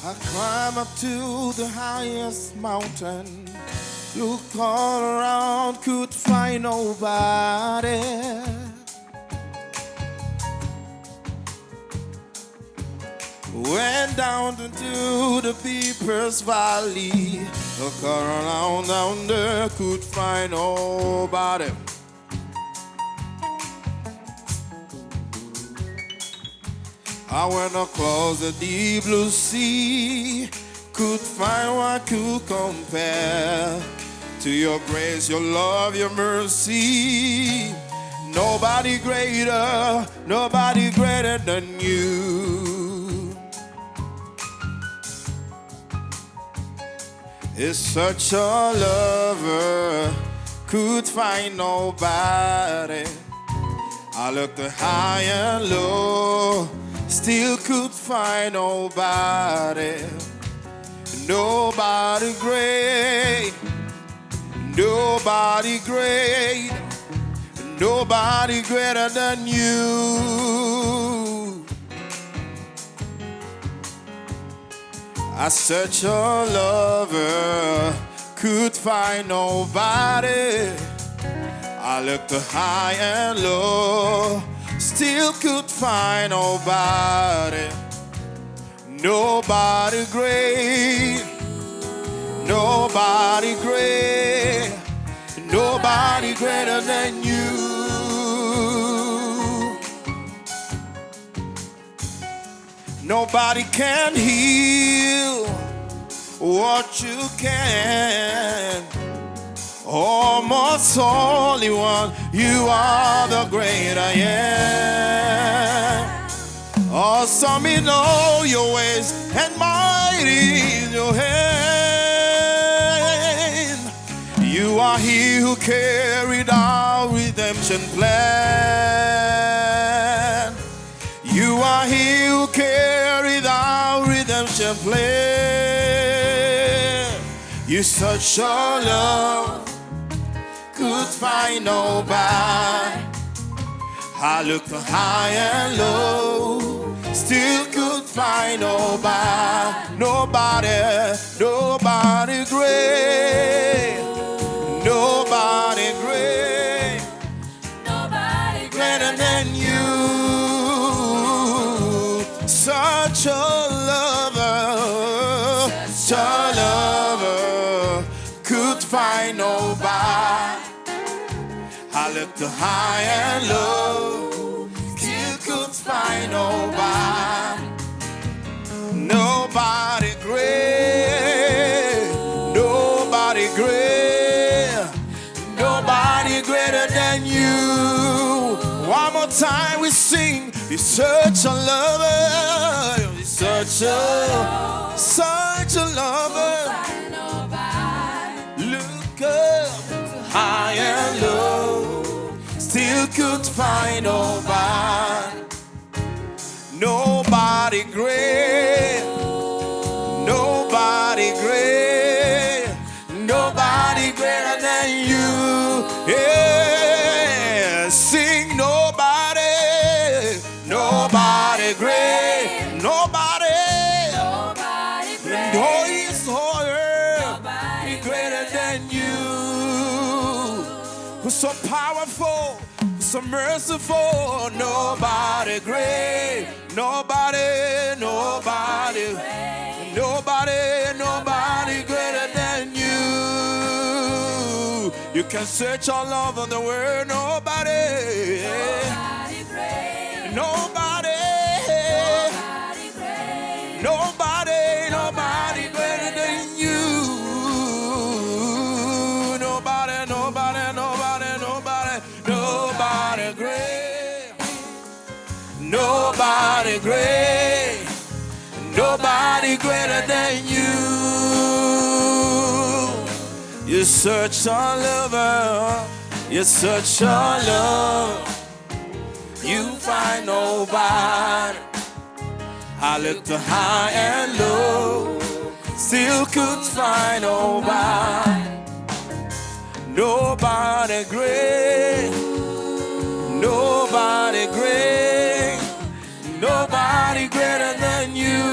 I climb up to the highest mountain. Look all around, could find nobody. Went down into the deepest valley. Look around down there, could find nobody. I went across the deep blue sea. Could find what could compare to your grace, your love, your mercy. Nobody greater than you. It's such a lover, could find nobody. I looked high and low, still could find nobody. Nobody great, nobody great, nobody greater than you. I searched your lover, could find nobody. I looked high and low, still could find nobody. Nobody great, nobody great, nobody greater than you. Nobody can heal what you can. Oh, most holy one, you are the great I am. Awesome in all your ways and mighty in your hand. You are he who carried our redemption plan. You are he who carried our redemption plan. You such a love, could find nobody. I looked high and low, still could find nobody. Nobody, nobody great, nobody great, nobody greater than you. Such a lover, such a lover, could find nobody. I looked high and low, still could find nobody. Nobody great, nobody great, nobody greater than you. One more time we sing. You're such a lover, you're such a lover. Look up, high and low, still could find nobody. Nobody great, nobody great, nobody greater than you. Yeah, sing nobody, nobody great, nobody, nobody great. Oh, he's higher, nobody greater than you. Who's so powerful, so merciful, nobody great, nobody, nobody, nobody, nobody greater than you. You can search all over the world, nobody, nobody great, nobody, nobody, nobody greater than you. Nobody, nobody, nobody, nobody, nobody great, nobody great, nobody greater than you. You're such a lover, you're such a love. You find nobody. I looked high and low, still could find nobody. Nobody great, nobody great, nobody greater than you.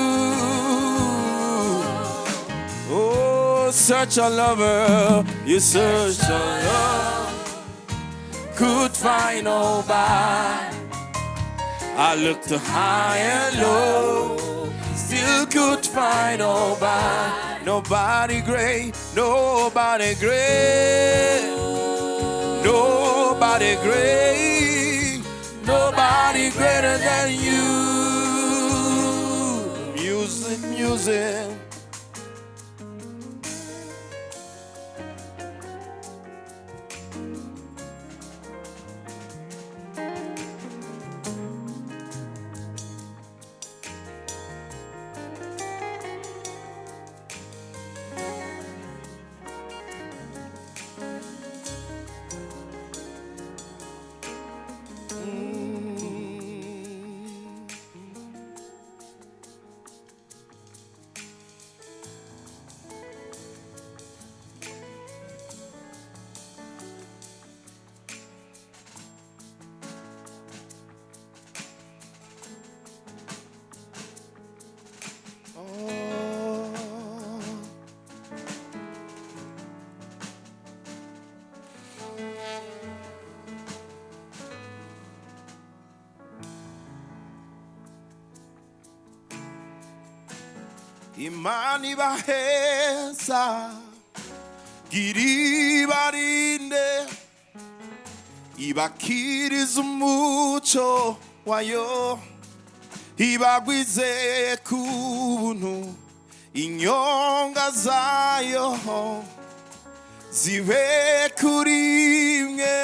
search a lover, you search a lover, could find nobody. I looked high and low, still could find nobody. Nobody great, nobody great, nobody great, nobody greater than you. Music, music. Imana ibaheza iribarinde ibakiriza umuco wayo ibagwize ku buntu inyonga zayo zibe kuri mwe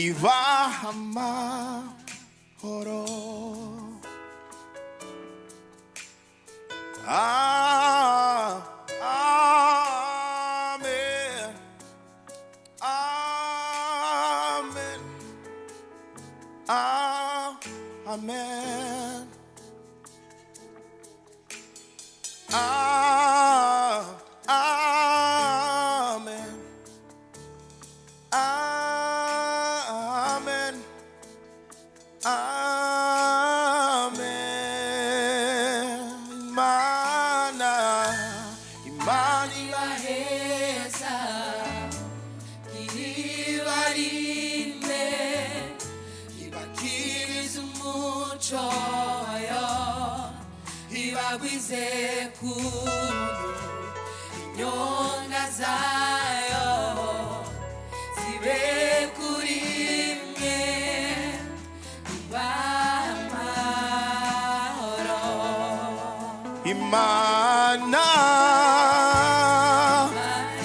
ibaha amahoro. Amen. Amen. Amen. Amen. Amen. Inyonga zayo zibe kuri mwe ibaha amahoro. Imana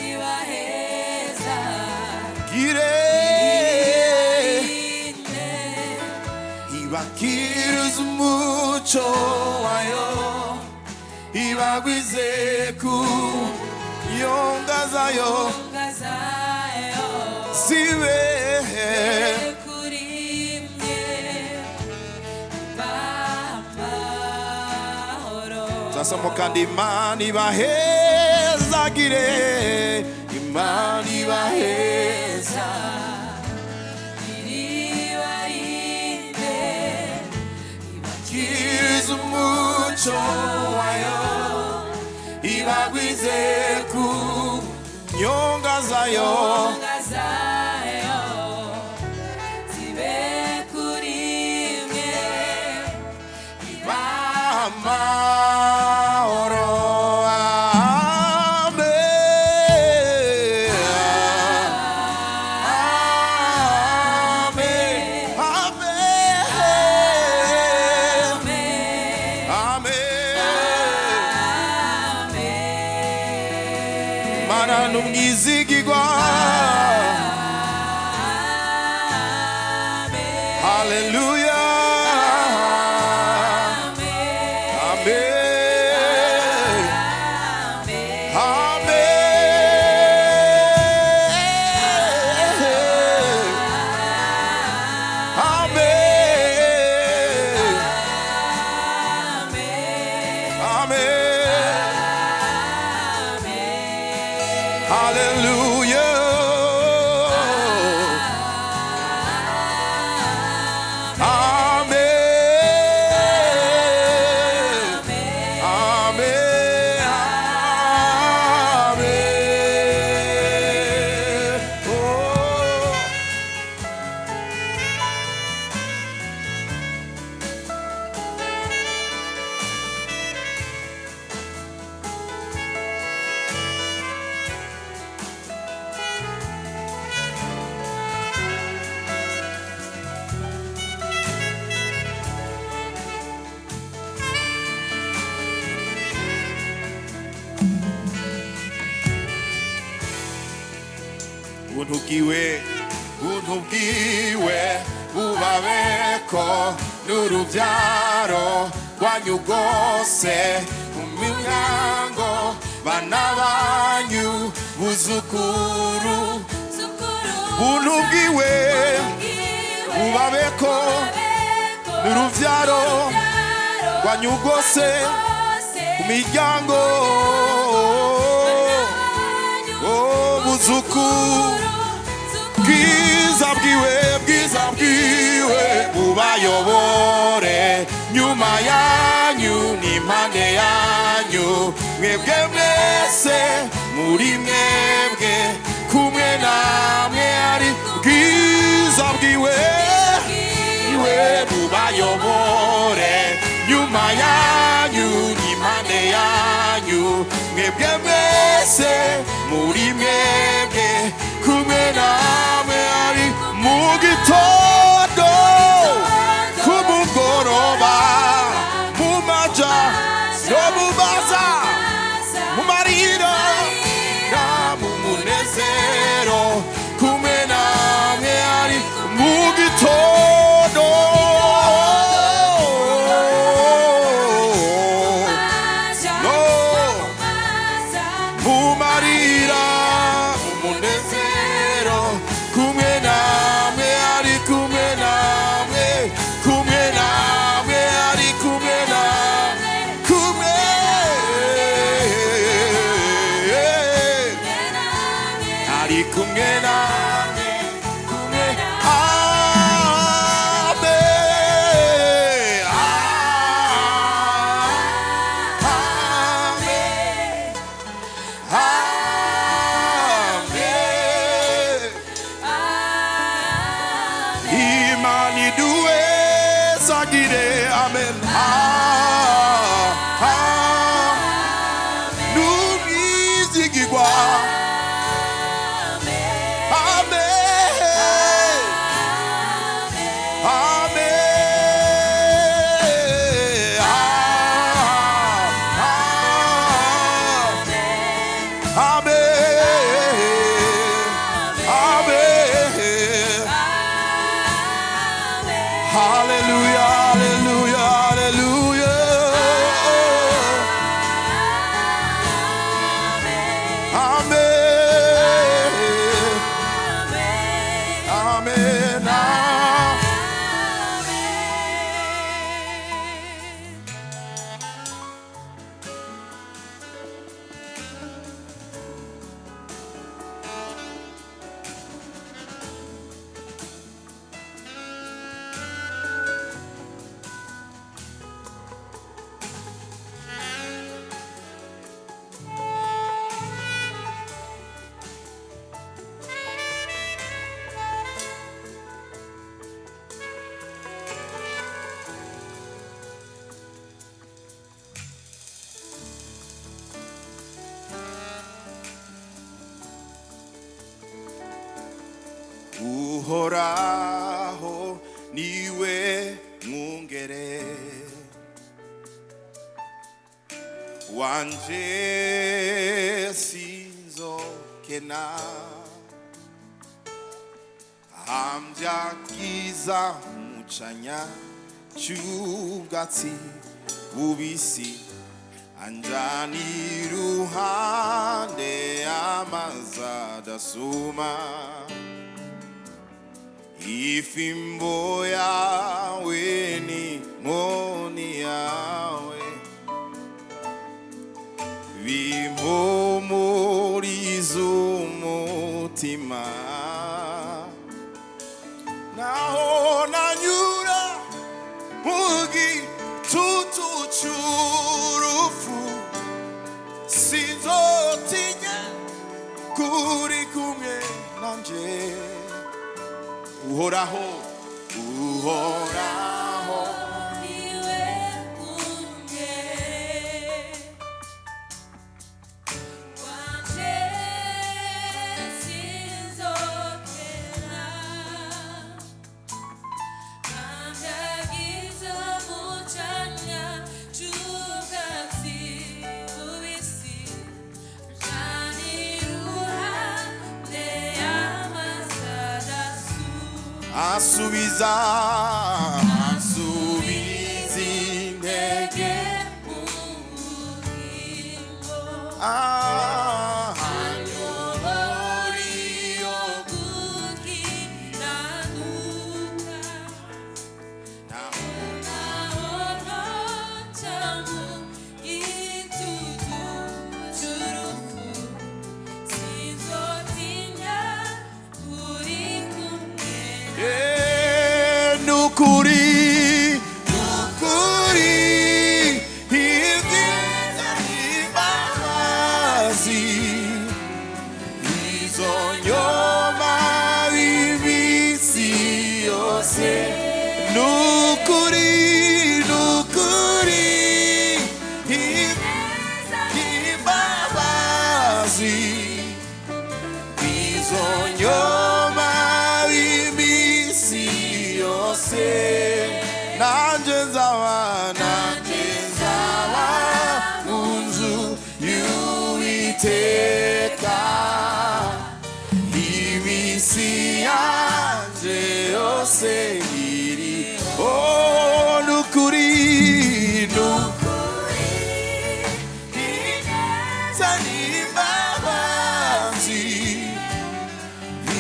ibaheza irinde ibakiriza umuco wayo ibagwize ku nyonga zayo zibe kuri mwe ibaha amahoro. zasamo kandi Imana ibahezagire, Imana ibaheza iribarinde ibakiriza umuco wayo ibagwize ku nyonga zayo zibe kuri mwe ibaha amahoro. Numwizigirwa. Hallelujah. Amen. Amen. Hallelujah. bwiwe buntu bwiwe bubabeko n'urubyaro rwanyu rwose mu miryango bana banyu buzukuru buntu bwiwe bubabeko n'urubyaro rwanyu rwose mu miryango buzukuru bwiza bwiwe bubayobore nyuma yanyu n'impande yanyu mwebwe mwese muri mwebwe kumwe namwe ari bwiza bwiwe bubayobore nyuma yanyu n'impande yanyu mwebwe mwese muri mwebwe kumwe namwe ari mu gitondo kumugoroba mu maja no mu maza mu marira na mu munezero kumwe namwe ari mu gitondo no mu marira mu munezero kumwe namwe ari kumwe namwe kumwe namwe ari kumwe namwe kumwe ari kumwe namwe kumwe Imana iduhezagire amen n'ubwizigirwa Hallelujah, hallelujah, hallelujah. Amen. Amen. uhoraho niwe mwungere wanje sinzokena hamvyakiza mucanya cy'ubwatsi bubisi anjana iruhande y'amazi adasuma ifimbo yawe n'inkoni yawe bimpumuriza umutima naho nanyura mu gitutu cy'urupfu sinzotinya kuri kumwe nanje uhoraho niwe mwungere wanje sinzokena hamvyakiza mucanya c'ubwatsi bubisi anjana iruhande y'amazi asubiza intege nukuri ibyiza n'imbabazi izonyoma iminsi yose nukuri ibyiza n'imbabazi izonyoma iminsi yose nanje nzaba mu nzu y'Uwiteka iminsi yanje yose iri nukuri ineza n'imbabazi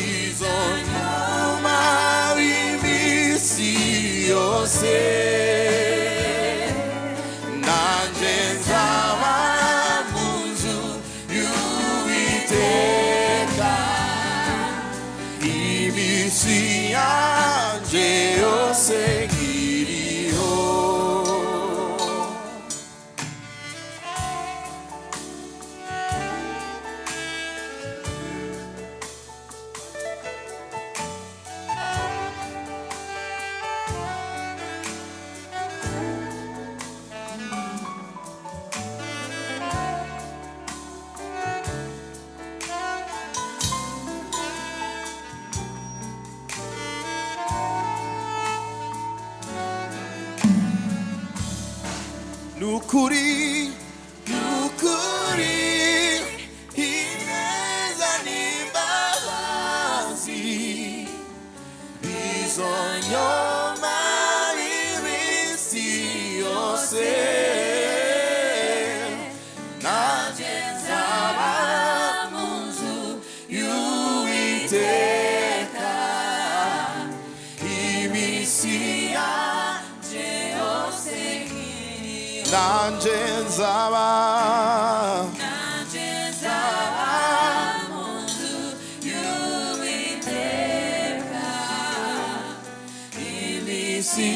izonyuma iminsi yose nanje nzaba mu nzu y'Uwiteka iminsi yanje yose nkiriho. Nukuri ineza n'imbabazi bizonyoma iminsi yose nanje nzaba mu nzu y'Uwiteka iminsi yanje yose nanje nzaba mu nzu y'Uwiteka iminsi